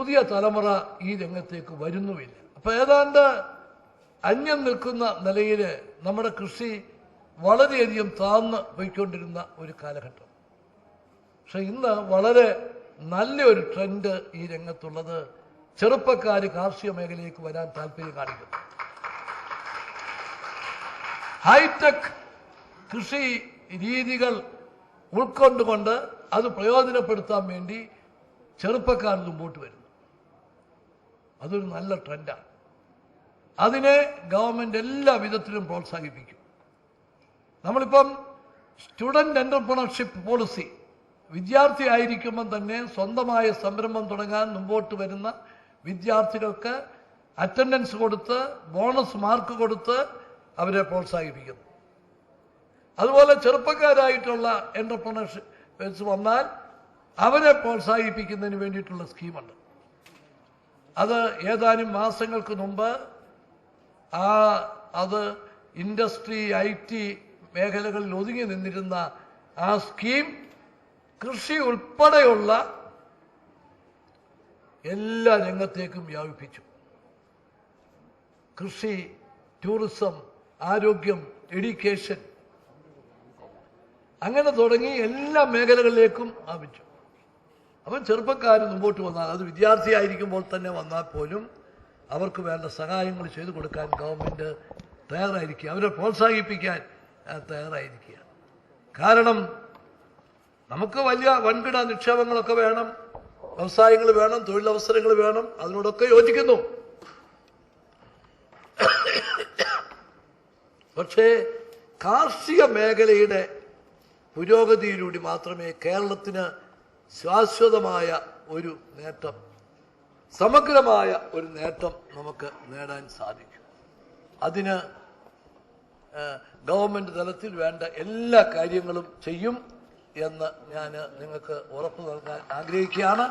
പുതിയ തലമുറ ഈ രംഗത്തേക്ക് വരുന്നുമില്ല. അപ്പോൾ ഏതാണ്ട് അന്യം നിൽക്കുന്ന നിലയിൽ നമ്മുടെ കൃഷി വളരെയധികം താഴ്ന്നു പോയിക്കൊണ്ടിരുന്ന ഒരു കാലഘട്ടം. പക്ഷെ ഇന്ന് വളരെ നല്ലൊരു ട്രെൻഡ് ഈ രംഗത്തുള്ളത് ചെറുപ്പക്കാർ കാർഷിക മേഖലയിലേക്ക് വരാൻ താല്പര്യം കാണിക്കുന്നു. ഹൈടെക് കൃഷി രീതികൾ ഉൾക്കൊണ്ടുകൊണ്ട് അത് പ്രയോജനപ്പെടുത്താൻ വേണ്ടി ചെറുപ്പക്കാർ മുമ്പോട്ട് വരുന്നു. അതൊരു നല്ല ട്രെൻഡാണ്. അതിനെ ഗവൺമെൻറ് എല്ലാ വിധത്തിലും പ്രോത്സാഹിപ്പിക്കും. നമ്മളിപ്പം സ്റ്റുഡൻറ് എൻ്റർപ്രണർഷിപ്പ് പോളിസി, വിദ്യാർത്ഥി ആയിരിക്കുമ്പം തന്നെ സ്വന്തമായ സംരംഭം തുടങ്ങാൻ മുമ്പോട്ട് വരുന്ന വിദ്യാർത്ഥികൾക്ക് അറ്റൻഡൻസ് കൊടുത്ത് ബോണസ് മാർക്ക് കൊടുത്ത് അവരെ പ്രോത്സാഹിപ്പിക്കുന്നു. അതുപോലെ ചെറുപ്പക്കാരായിട്ടുള്ള എൻ്റർപ്രണർഷിപ്പ് വന്നാൽ അവരെ പ്രോത്സാഹിപ്പിക്കുന്നതിന് വേണ്ടിയിട്ടുള്ള സ്കീമുണ്ട്. അത് ഏതാനും മാസങ്ങൾക്ക് മുമ്പ് അത് ഇൻഡസ്ട്രി IT മേഖലകളിൽ ഒതുങ്ങി നിന്നിരുന്ന ആ സ്കീം കൃഷി ഉൾപ്പെടെയുള്ള എല്ലാ രംഗത്തേക്കും വ്യാപിപ്പിച്ചു. കൃഷി, ടൂറിസം, ആരോഗ്യം, എഡ്യൂക്കേഷൻ, അങ്ങനെ തുടങ്ങി എല്ലാ മേഖലകളിലേക്കും വ്യാപിച്ചു. അപ്പം ചെറുപ്പക്കാർ മുമ്പോട്ട് വന്നാൽ, അത് വിദ്യാർത്ഥിയായിരിക്കുമ്പോൾ തന്നെ വന്നാൽ പോലും അവർക്ക് വേണ്ട സഹായങ്ങൾ ചെയ്തു കൊടുക്കാൻ ഗവൺമെൻറ് തയ്യാറായിരിക്കുക, അവരെ പ്രോത്സാഹിപ്പിക്കാൻ തയ്യാറായിരിക്കുക. കാരണം നമുക്ക് വലിയ വൻകിട നിക്ഷേപങ്ങളൊക്കെ വേണം, വ്യവസായങ്ങൾ വേണം, തൊഴിലവസരങ്ങൾ വേണം, അതിനോടൊക്കെ യോജിക്കുന്നു. പക്ഷേ കാർഷിക മേഖലയുടെ പുരോഗതിയിലൂടെ മാത്രമേ കേരളത്തിന് ശാശ്വതമായ ഒരു നേട്ടം, സമഗ്രമായ ഒരു നേട്ടം നമുക്ക് നേടാൻ സാധിക്കും. അതിന് ഗവൺമെൻറ് തലത്തിൽ വേണ്ട എല്ലാ കാര്യങ്ങളും ചെയ്യും എന്ന് ഞാൻ നിങ്ങൾക്ക് ഉറപ്പു നൽകാൻ ആഗ്രഹിക്കുകയാണ്.